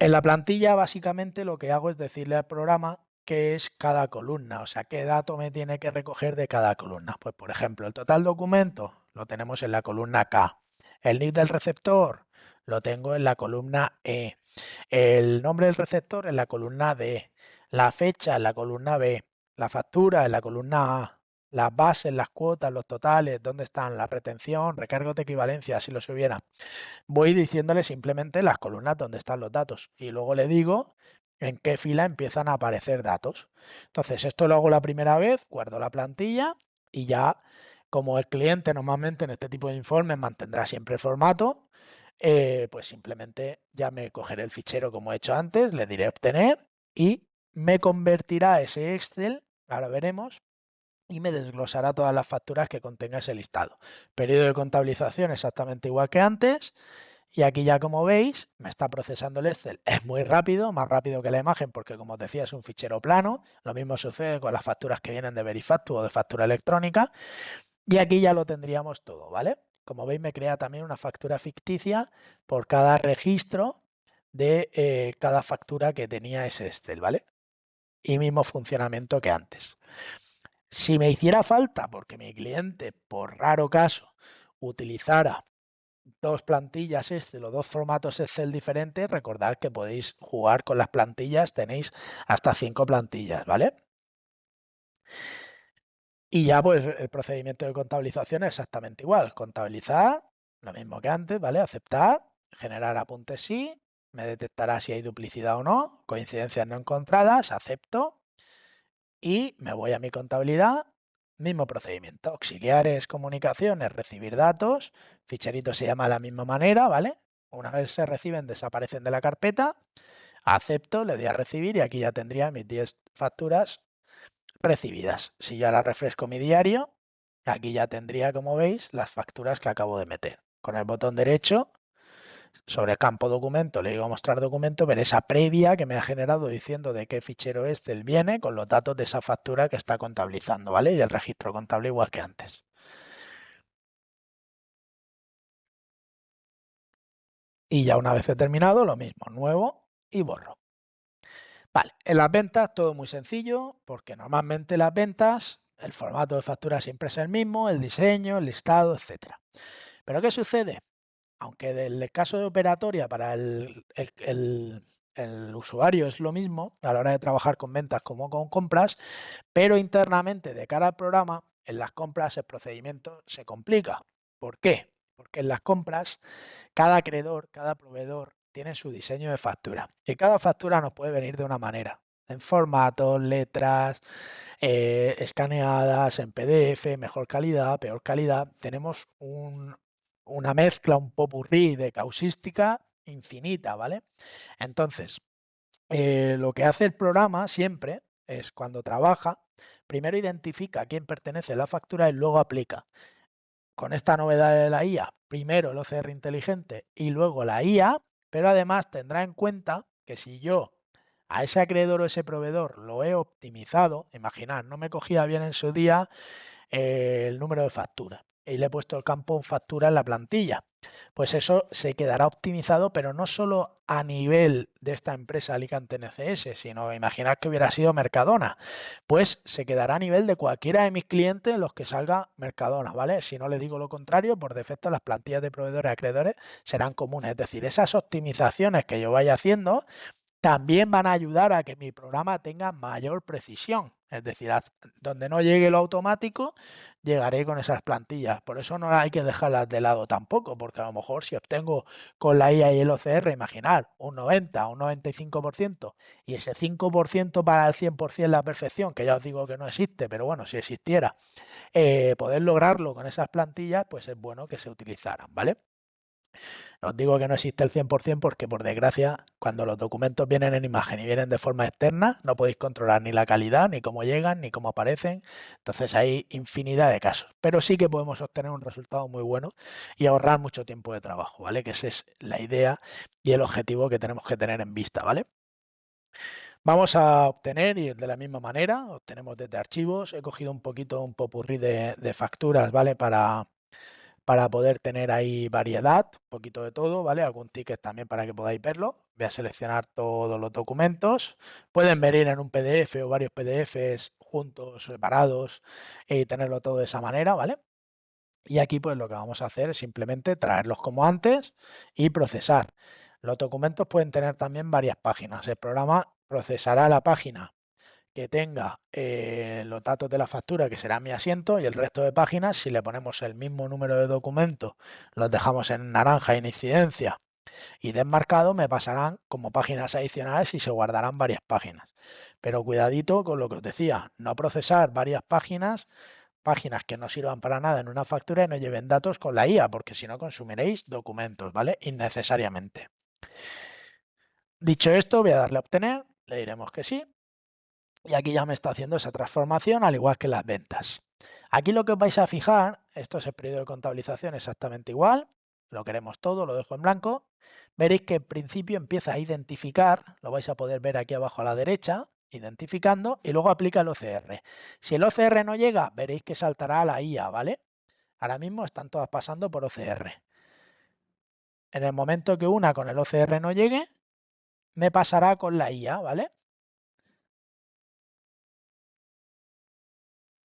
En la plantilla, básicamente, lo que hago es decirle al programa qué es cada columna, o sea, qué dato me tiene que recoger de cada columna. Pues, por ejemplo, el total documento lo tenemos en la columna K. El NID del receptor lo tengo en la columna E. El nombre del receptor en la columna D. La fecha en la columna B. La factura en la columna A. Las bases, las cuotas, los totales, dónde están, la retención, recargos de equivalencia, si los hubiera. Voy diciéndole simplemente las columnas donde están los datos y luego le digo en qué fila empiezan a aparecer datos. Entonces, esto lo hago la primera vez, guardo la plantilla y ya, como el cliente normalmente en este tipo de informes mantendrá siempre el formato, pues simplemente ya me cogeré el fichero como he hecho antes, le diré obtener y me convertirá ese Excel, ahora veremos, y me desglosará todas las facturas que contenga ese listado. Periodo de contabilización exactamente igual que antes. Y aquí ya como veis, me está procesando el Excel. Es muy rápido, más rápido que la imagen, porque como os decía, es un fichero plano. Lo mismo sucede con las facturas que vienen de Verifactu o de factura electrónica. Y aquí ya lo tendríamos todo, ¿vale? Como veis, me crea también una factura ficticia por cada registro de cada factura que tenía ese Excel, ¿vale? Y mismo funcionamiento que antes. Si me hiciera falta, porque mi cliente, por raro caso, utilizara dos plantillas Excel o dos formatos Excel diferentes, recordad que podéis jugar con las plantillas, tenéis hasta 5 plantillas, ¿vale? Y ya pues el procedimiento de contabilización es exactamente igual, contabilizar, lo mismo que antes, ¿vale? Aceptar, generar apuntes sí, me detectará si hay duplicidad o no, coincidencias no encontradas, acepto y me voy a mi contabilidad. Mismo procedimiento, auxiliares, comunicaciones, recibir datos, ficherito se llama de la misma manera, ¿vale? Una vez se reciben, desaparecen de la carpeta, acepto, le doy a recibir y aquí ya tendría mis 10 facturas recibidas. Si yo ahora refresco mi diario, aquí ya tendría, como veis, las facturas que acabo de meter. Con el botón derecho, sobre campo documento, le digo a mostrar documento, ver esa previa que me ha generado diciendo de qué fichero Excel viene con los datos de esa factura que está contabilizando, ¿vale? Y el registro contable igual que antes. Y ya una vez he terminado, lo mismo, nuevo y borro. Vale, en las ventas todo muy sencillo, porque normalmente las ventas, el formato de factura siempre es el mismo, el diseño, el listado, etcétera. Pero ¿qué sucede? Aunque del caso de operatoria para el usuario es lo mismo a la hora de trabajar con ventas como con compras, pero internamente de cara al programa, en las compras el procedimiento se complica. ¿Por qué? Porque en las compras cada acreedor, cada proveedor tiene su diseño de factura y cada factura nos puede venir de una manera, en formatos, letras, escaneadas, en PDF, mejor calidad, peor calidad. Tenemos una mezcla, un popurrí de causística infinita, ¿vale? Entonces, lo que hace el programa siempre es cuando trabaja, primero identifica a quién pertenece la factura y luego aplica. Con esta novedad de la IA, primero el OCR inteligente y luego la IA, pero además tendrá en cuenta que si yo a ese acreedor o ese proveedor lo he optimizado, imaginad, no me cogía bien en su día el número de factura. y le he puesto el campo factura en la plantilla. Pues eso se quedará optimizado, pero no solo a nivel de esta empresa Alicante NCS, sino imaginad que hubiera sido Mercadona. Pues se quedará a nivel de cualquiera de mis clientes en los que salga Mercadona, ¿vale? Si no le digo lo contrario, por defecto las plantillas de proveedores y acreedores serán comunes. Es decir, esas optimizaciones que yo vaya haciendo también van a ayudar a que mi programa tenga mayor precisión. Es decir, donde no llegue lo automático, llegaré con esas plantillas. Por eso no hay que dejarlas de lado tampoco, porque a lo mejor si obtengo con la IA y el OCR, imaginar un 90 o un 95% y ese 5% para el 100% la perfección, que ya os digo que no existe, pero bueno, si existiera, poder lograrlo con esas plantillas, pues es bueno que se utilizaran, ¿vale? Os digo que no existe el 100% porque, por desgracia, cuando los documentos vienen en imagen y vienen de forma externa, no podéis controlar ni la calidad, ni cómo llegan, ni cómo aparecen. Entonces hay infinidad de casos. Pero sí que podemos obtener un resultado muy bueno y ahorrar mucho tiempo de trabajo, ¿vale? Que esa es la idea y el objetivo que tenemos que tener en vista, ¿vale? Vamos a obtener, y de la misma manera, obtenemos desde archivos. He cogido un poquito un popurrí de facturas, ¿vale? Para poder tener ahí variedad, un poquito de todo, ¿vale? Algún ticket también para que podáis verlo. Voy a seleccionar todos los documentos. Pueden venir en un PDF o varios PDFs juntos, separados, y tenerlo todo de esa manera, ¿vale? Y aquí pues lo que vamos a hacer es simplemente traerlos como antes y procesar. Los documentos pueden tener también varias páginas. El programa procesará la página que tenga los datos de la factura, que será mi asiento, y el resto de páginas, si le ponemos el mismo número de documentos, los dejamos en naranja en incidencia y desmarcado, me pasarán como páginas adicionales y se guardarán varias páginas. Pero cuidadito con lo que os decía, no procesar varias páginas que no sirvan para nada en una factura y no lleven datos con la IA, porque si no consumiréis documentos, ¿vale? Innecesariamente. Dicho esto, voy a darle a obtener, le diremos que sí, y aquí ya me está haciendo esa transformación, al igual que las ventas. Aquí lo que os vais a fijar, esto es el periodo de contabilización exactamente igual, lo queremos todo, lo dejo en blanco. Veréis que en principio empieza a identificar, lo vais a poder ver aquí abajo a la derecha, identificando, y luego aplica el OCR. Si el OCR no llega, veréis que saltará a la IA, ¿vale? Ahora mismo están todas pasando por OCR. En el momento que una con el OCR no llegue, me pasará con la IA, ¿vale?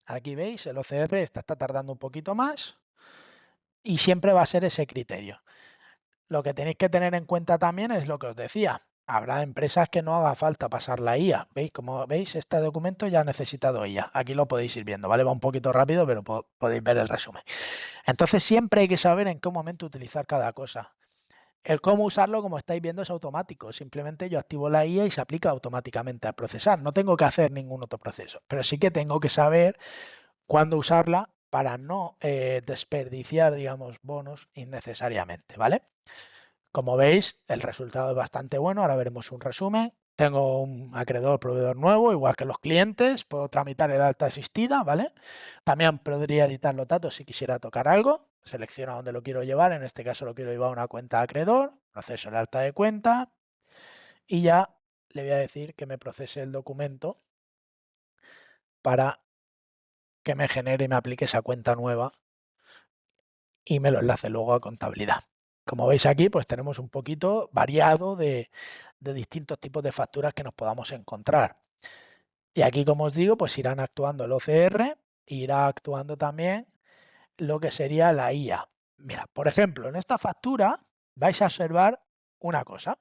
Aquí veis, el OCR está tardando un poquito más y siempre va a ser ese criterio. Lo que tenéis que tener en cuenta también es lo que os decía. Habrá empresas que no haga falta pasar la IA. ¿Veis? Como veis, este documento ya ha necesitado IA. Aquí lo podéis ir viendo, ¿vale? Va un poquito rápido, pero podéis ver el resumen. Entonces siempre hay que saber en qué momento utilizar cada cosa. El cómo usarlo, como estáis viendo, es automático. Simplemente yo activo la IA y se aplica automáticamente al procesar. No tengo que hacer ningún otro proceso, pero sí que tengo que saber cuándo usarla para no desperdiciar, digamos, bonos innecesariamente, ¿vale? Como veis, el resultado es bastante bueno. Ahora veremos un resumen. Tengo un acreedor proveedor nuevo, igual que los clientes. Puedo tramitar el alta asistida, ¿vale? También podría editar los datos si quisiera tocar algo. Selecciono dónde lo quiero llevar. En este caso lo quiero llevar a una cuenta de acreedor. Proceso el alta de cuenta. Y ya le voy a decir que me procese el documento para que me genere y me aplique esa cuenta nueva y me lo enlace luego a contabilidad. Como veis aquí, pues tenemos un poquito variado de distintos tipos de facturas que nos podamos encontrar. Y aquí, como os digo, pues irán actuando el OCR, irá actuando también lo que sería la IA. Mira, por ejemplo, en esta factura vais a observar una cosa,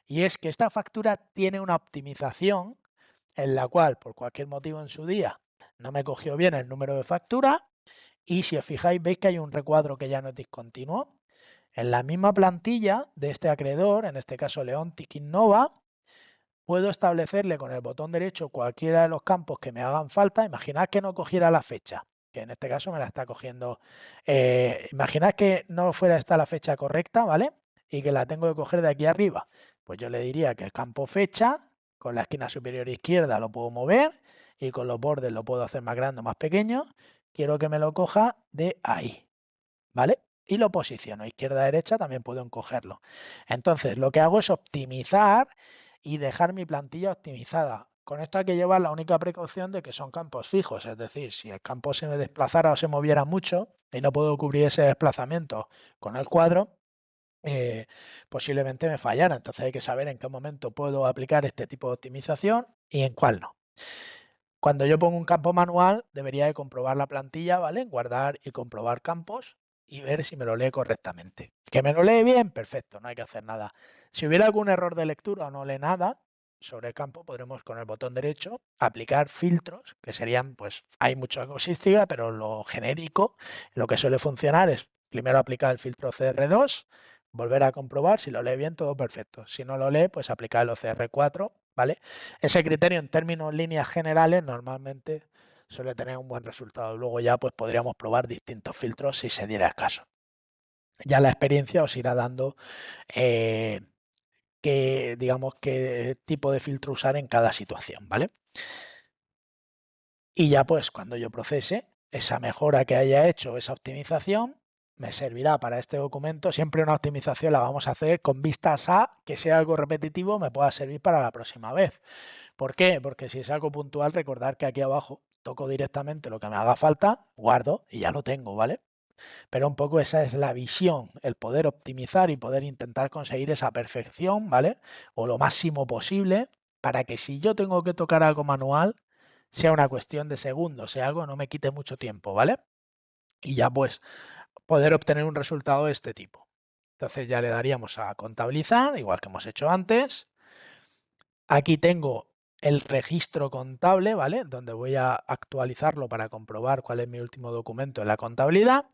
y es que esta factura tiene una optimización en la cual, por cualquier motivo en su día, no me cogió bien el número de factura, y si os fijáis, veis que hay un recuadro que ya no es discontinuo. En la misma plantilla de este acreedor, en este caso Leontic Innova, puedo establecerle con el botón derecho cualquiera de los campos que me hagan falta. Imaginad que no cogiera la fecha, que en este caso me la está cogiendo. Imaginad que no fuera esta la fecha correcta, ¿vale? Y que la tengo que coger de aquí arriba. Pues yo le diría que el campo fecha, con la esquina superior izquierda lo puedo mover y con los bordes lo puedo hacer más grande o más pequeño. Quiero que me lo coja de ahí, ¿vale? Y lo posiciono izquierda a derecha, también puedo encogerlo. Entonces, lo que hago es optimizar y dejar mi plantilla optimizada. con esto hay que llevar la única precaución de que son campos fijos, es decir, si el campo se me desplazara o se moviera mucho y no puedo cubrir ese desplazamiento con el cuadro, posiblemente me fallara. Entonces hay que saber en qué momento puedo aplicar este tipo de optimización y en cuál no. Cuando yo pongo un campo manual, debería de comprobar la plantilla, ¿vale? Guardar y comprobar campos y ver si me lo lee correctamente. ¿Que me lo lee bien? Perfecto, no hay que hacer nada. Si hubiera algún error de lectura o no lee nada sobre el campo, podremos con el botón derecho aplicar filtros, que serían, pues, hay mucha cosística, pero lo genérico, lo que suele funcionar es primero aplicar el filtro CR2, volver a comprobar, si lo lee bien, todo perfecto. Si no lo lee, pues aplicar el OCR4, ¿vale? Ese criterio en términos líneas generales normalmente suele tener un buen resultado. Luego ya pues podríamos probar distintos filtros si se diera el caso. Ya la experiencia os irá dando digamos, qué tipo de filtro usar en cada situación, ¿vale? Y ya pues cuando yo procese esa mejora que haya hecho, esa optimización, me servirá para este documento. Siempre una optimización la vamos a hacer con vistas a que sea algo repetitivo, me pueda servir para la próxima vez. ¿Por qué? Porque si es algo puntual, recordar que aquí abajo toco directamente lo que me haga falta, guardo y ya lo tengo, ¿vale? Pero un poco esa es la visión, el poder optimizar y poder intentar conseguir esa perfección, ¿vale? O lo máximo posible para que si yo tengo que tocar algo manual, sea una cuestión de segundos, sea algo no me quite mucho tiempo, ¿vale? Y ya pues poder obtener un resultado de este tipo. Entonces ya le daríamos a contabilizar, igual que hemos hecho antes. Aquí tengo el registro contable, ¿vale? Donde voy a actualizarlo para comprobar cuál es mi último documento en la contabilidad.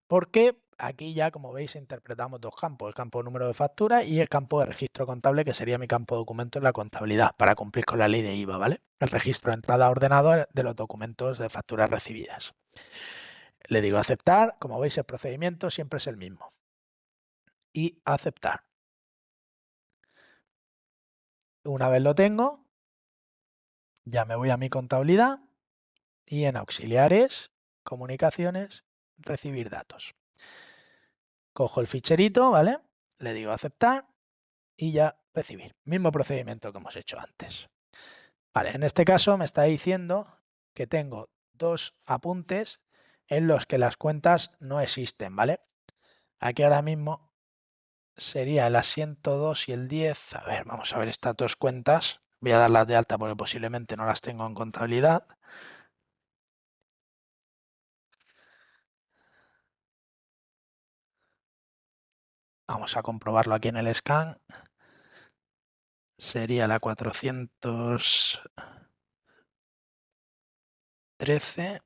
Porque aquí ya, como veis, interpretamos dos campos, el campo número de factura y el campo de registro contable, que sería mi campo de documento en la contabilidad, para cumplir con la ley de IVA, ¿vale? El registro de entrada ordenado de los documentos de facturas recibidas. Le digo aceptar, como veis, el procedimiento siempre es el mismo. Y aceptar. Una vez lo tengo, ya me voy a mi contabilidad y en auxiliares, comunicaciones, recibir datos. Cojo el ficherito, ¿vale? Le digo aceptar y ya recibir. Mismo procedimiento que hemos hecho antes. Vale, en este caso me está diciendo que tengo dos apuntes en los que las cuentas no existen, ¿vale? Aquí ahora mismo sería el asiento 2 y el 10. A ver, vamos a ver estas dos cuentas. Voy a darlas de alta porque posiblemente no las tengo en contabilidad. Vamos a comprobarlo aquí en el scan. Sería la 413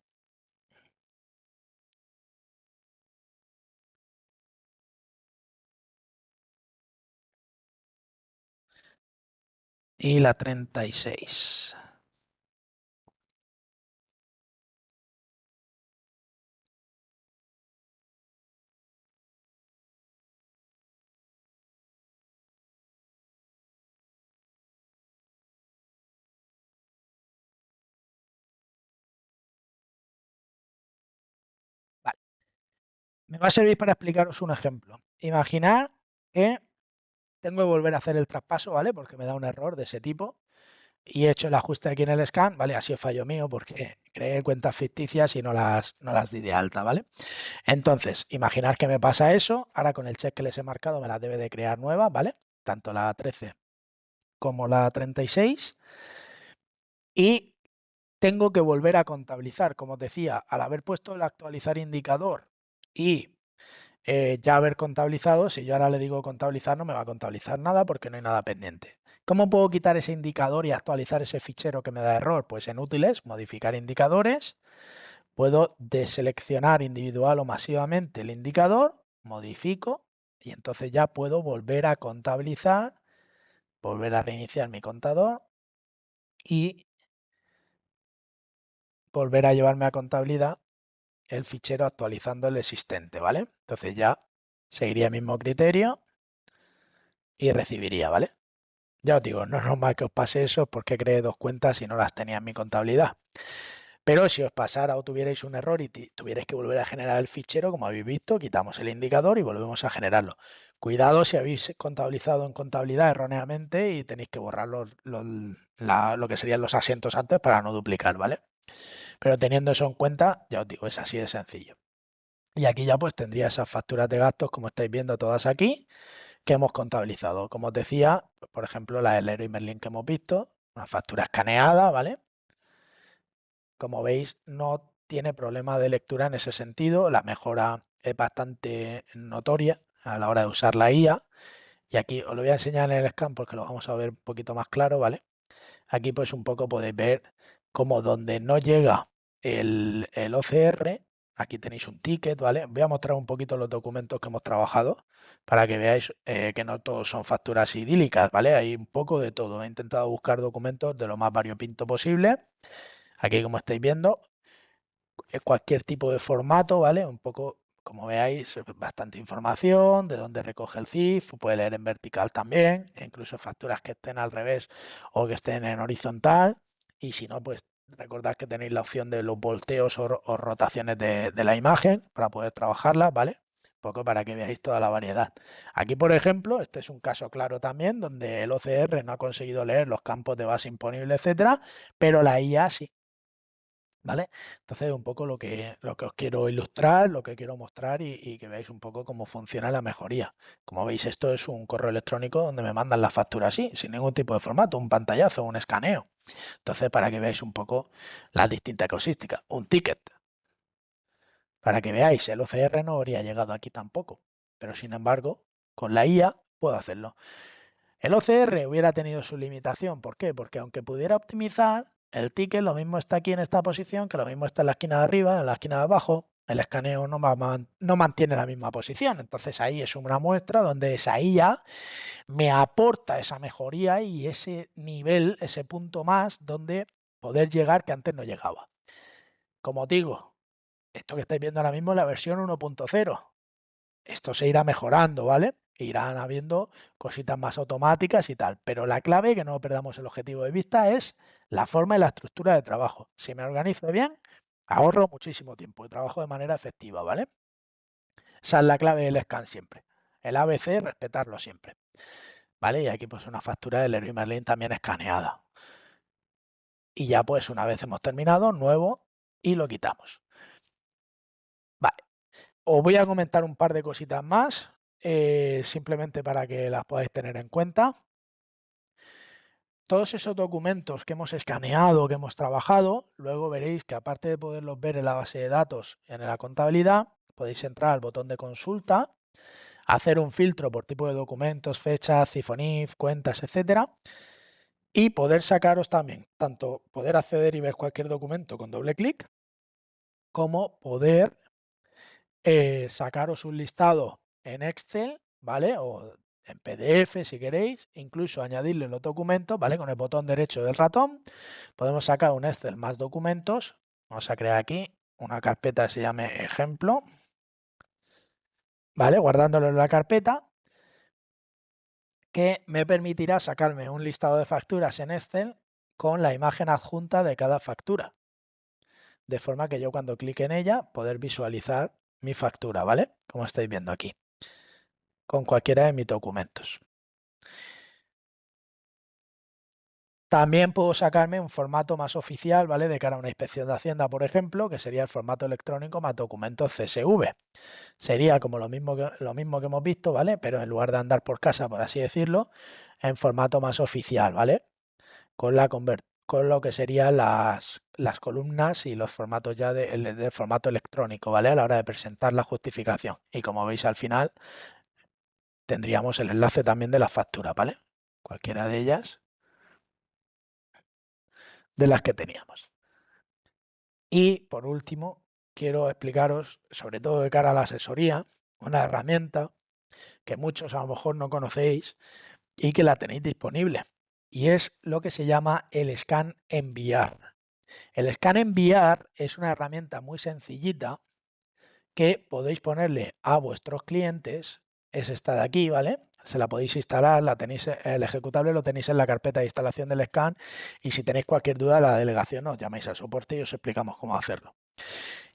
y la 36. Vale. Me va a servir para explicaros un ejemplo. Imaginar que tengo que volver a hacer el traspaso, ¿vale? Porque me da un error de ese tipo. Y he hecho el ajuste aquí en el scan, ¿vale? Ha sido fallo mío porque creé cuentas ficticias y no las di de alta, ¿vale? Entonces, imaginar que me pasa eso. Ahora con el check que les he marcado me las debe de crear nuevas, ¿vale? Tanto la 13 como la 36. Y tengo que volver a contabilizar. Como os decía, al haber puesto el actualizar indicador y ya haber contabilizado, si yo ahora le digo contabilizar, no me va a contabilizar nada porque no hay nada pendiente. ¿Cómo puedo quitar ese indicador y actualizar ese fichero que me da error? Pues en útiles, modificar indicadores, puedo deseleccionar individual o masivamente el indicador, modifico y entonces ya puedo volver a contabilizar, volver a reiniciar mi contador y volver a llevarme a contabilidad el fichero actualizando el existente, ¿vale? Entonces ya seguiría el mismo criterio y recibiría, ¿vale? Ya os digo, no es normal que os pase eso porque creé dos cuentas y no las tenía en mi contabilidad. Pero si os pasara o tuvierais un error y tuvierais que volver a generar el fichero, como habéis visto, quitamos el indicador y volvemos a generarlo. Cuidado si habéis contabilizado en contabilidad erróneamente y tenéis que borrar lo que serían los asientos antes para no duplicar, ¿vale? Pero teniendo eso en cuenta, ya os digo, es así de sencillo. Y aquí ya pues tendría esas facturas de gastos, como estáis viendo todas aquí, que hemos contabilizado. Como os decía, por ejemplo, la del Leroy Merlin que hemos visto, una factura escaneada, ¿vale? Como veis, no tiene problema de lectura en ese sentido. La mejora es bastante notoria a la hora de usar la IA. Y aquí os lo voy a enseñar en el scan porque lo vamos a ver un poquito más claro, ¿vale? Aquí pues un poco podéis ver cómo donde no llega el OCR, aquí tenéis un ticket, ¿vale? Voy a mostrar un poquito los documentos que hemos trabajado para que veáis que no todos son facturas idílicas, ¿vale? Hay un poco de todo. He intentado buscar documentos de lo más variopinto posible. Aquí, como estáis viendo, cualquier tipo de formato, ¿vale? Un poco, como veáis, bastante información, de dónde recoge el CIF, puede leer en vertical también, e incluso facturas que estén al revés o que estén en horizontal. Y si no, pues recordad que tenéis la opción de los volteos o rotaciones de la imagen para poder trabajarla, ¿vale? Un poco para que veáis toda la variedad. Aquí, por ejemplo, este es un caso claro también, donde el OCR no ha conseguido leer los campos de base imponible, etcétera, pero la IA sí. ¿Vale? Entonces, un poco lo que os quiero ilustrar, lo que quiero mostrar y que veáis un poco cómo funciona la mejoría. Como veis, esto es un correo electrónico donde me mandan la factura así, sin ningún tipo de formato, un pantallazo, un escaneo. Entonces, para que veáis un poco las distintas casuísticas. Un ticket, para que veáis, el OCR no habría llegado aquí tampoco, pero sin embargo, con la IA puedo hacerlo. El OCR hubiera tenido su limitación. ¿Por qué? Porque aunque pudiera optimizar, el ticket lo mismo está aquí en esta posición que lo mismo está en la esquina de arriba, en la esquina de abajo. El escaneo no mantiene la misma posición. Entonces ahí es una muestra donde esa IA me aporta esa mejoría y ese nivel, ese punto más donde poder llegar que antes no llegaba. Como os digo, esto que estáis viendo ahora mismo es la versión 1.0. Esto se irá mejorando, ¿vale? Irán habiendo cositas más automáticas y tal. Pero la clave, que no perdamos el objetivo de vista, es la forma y la estructura de trabajo. Si me organizo bien, ahorro muchísimo tiempo y trabajo de manera efectiva, ¿vale? Esa es la clave del scan siempre. El ABC, respetarlo siempre. ¿Vale? Y aquí pues una factura del Leroy Merlin también escaneada. Y ya pues una vez hemos terminado, nuevo, y lo quitamos. Vale. Os voy a comentar un par de cositas más, simplemente para que las podáis tener en cuenta. Todos esos documentos que hemos escaneado, que hemos trabajado, luego veréis que aparte de poderlos ver en la base de datos en la contabilidad, podéis entrar al botón de consulta, hacer un filtro por tipo de documentos, fechas, CIFONIF, cuentas, etcétera, y poder sacaros también, tanto poder acceder y ver cualquier documento con doble clic, como poder sacaros un listado en Excel, ¿vale? O en PDF si queréis, incluso añadirle los documentos, ¿vale? Con el botón derecho del ratón, podemos sacar un Excel más documentos. Vamos a crear aquí una carpeta que se llame ejemplo, ¿vale? Guardándolo en la carpeta, que me permitirá sacarme un listado de facturas en Excel con la imagen adjunta de cada factura. De forma que yo cuando clique en ella, poder visualizar mi factura, ¿vale? Como estáis viendo aquí, con cualquiera de mis documentos. También puedo sacarme un formato más oficial, ¿vale? De cara a una inspección de Hacienda, por ejemplo, que sería el formato electrónico más documentos CSV. Sería como lo mismo que hemos visto, ¿vale? Pero en lugar de andar por casa, por así decirlo, en formato más oficial, ¿vale? Con lo que serían las columnas y los formatos ya del formato electrónico, ¿vale? A la hora de presentar la justificación. Y como veis al final, tendríamos el enlace también de la factura, ¿vale? Cualquiera de ellas de las que teníamos. Y por último, quiero explicaros, sobre todo de cara a la asesoría, una herramienta que muchos a lo mejor no conocéis y que la tenéis disponible. Y es lo que se llama el Scan Enviar. El Scan Enviar es una herramienta muy sencillita que podéis ponerle a vuestros clientes. Es esta de aquí, ¿vale? se la podéis instalar, el ejecutable lo tenéis en la carpeta de instalación del scan y si tenéis cualquier duda, la delegación os llamáis al soporte y os explicamos cómo hacerlo.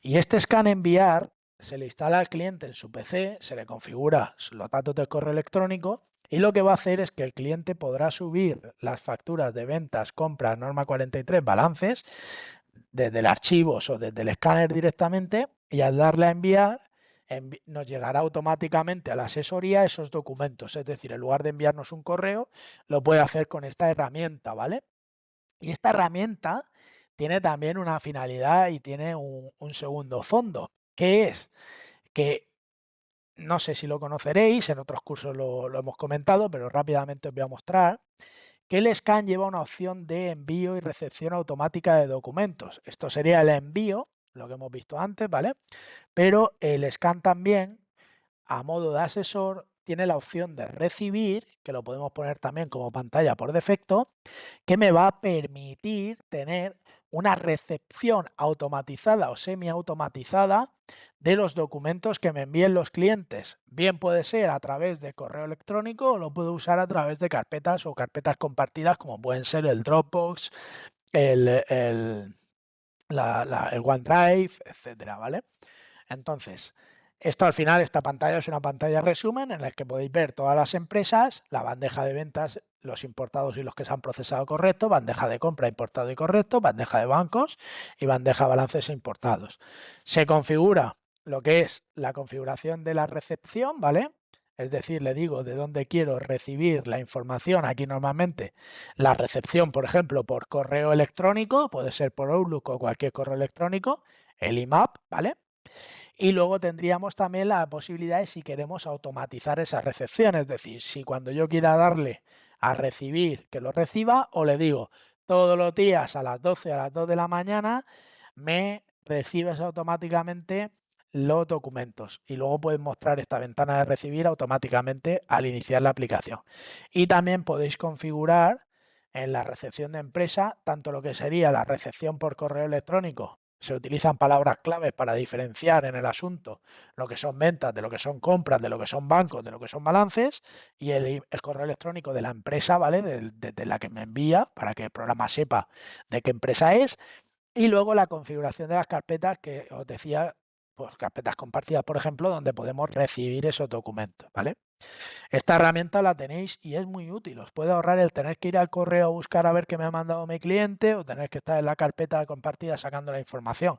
Y este scan enviar se le instala al cliente en su PC, se le configura los datos del correo electrónico y lo que va a hacer es que el cliente podrá subir las facturas de ventas, compras, norma 43, balances, desde el archivo o desde el escáner directamente y al darle a enviar nos llegará automáticamente a la asesoría esos documentos. Es decir, en lugar de enviarnos un correo, lo puede hacer con esta herramienta, ¿vale? Y esta herramienta tiene también una finalidad y tiene un segundo fondo, que es que no sé si lo conoceréis, en otros cursos lo hemos comentado, pero rápidamente os voy a mostrar que el scan lleva una opción de envío y recepción automática de documentos. Esto sería el envío, lo que hemos visto antes, ¿vale? Pero el scan también, a modo de asesor, tiene la opción de recibir, que lo podemos poner también como pantalla por defecto, que me va a permitir tener una recepción automatizada o semiautomatizada de los documentos que me envíen los clientes. Bien puede ser a través de correo electrónico o lo puedo usar a través de carpetas o carpetas compartidas como pueden ser el Dropbox, el el OneDrive, etcétera, ¿vale? Entonces, esto al final, esta pantalla es una pantalla resumen en la que podéis ver todas las empresas, la bandeja de ventas, los importados y los que se han procesado correcto, bandeja de compra importado y correcto, bandeja de bancos y bandeja de balances importados. Se configura lo que es la configuración de la recepción, ¿vale? Es decir, le digo de dónde quiero recibir la información. Aquí normalmente la recepción, por ejemplo, por correo electrónico, puede ser por Outlook o cualquier correo electrónico, el IMAP, ¿vale? Y luego tendríamos también la posibilidad de si queremos automatizar esa recepción, es decir, si cuando yo quiera darle a recibir, que lo reciba, o le digo todos los días a las 12 a las 2 de la mañana, me recibes automáticamente los documentos y luego puedes mostrar esta ventana de recibir automáticamente al iniciar la aplicación. Y también podéis configurar en la recepción de empresa tanto lo que sería la recepción por correo electrónico. Se utilizan palabras claves para diferenciar en el asunto lo que son ventas, de lo que son compras, de lo que son bancos, de lo que son balances, y el correo electrónico de la empresa, ¿vale? De la que me envía, para que el programa sepa de qué empresa es, y luego la configuración de las carpetas que os decía, pues carpetas compartidas, por ejemplo, donde podemos recibir esos documentos, ¿vale? Esta herramienta la tenéis y es muy útil. Os puede ahorrar el tener que ir al correo a buscar a ver qué me ha mandado mi cliente o tener que estar en la carpeta compartida sacando la información.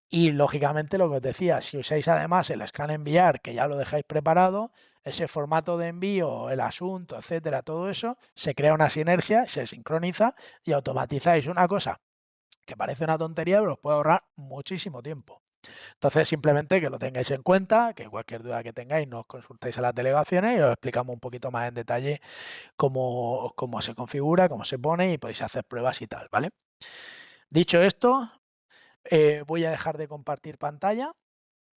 Y lógicamente lo que os decía, si usáis además el scan enviar, que ya lo dejáis preparado, ese formato de envío, el asunto, etcétera, todo eso, se crea una sinergia, se sincroniza y automatizáis una cosa que parece una tontería, pero os puede ahorrar muchísimo tiempo. Entonces, simplemente que lo tengáis en cuenta, que cualquier duda que tengáis nos consultéis a las delegaciones y os explicamos un poquito más en detalle cómo se configura, cómo se pone y podéis hacer pruebas y tal, ¿vale? Dicho esto, voy a dejar de compartir pantalla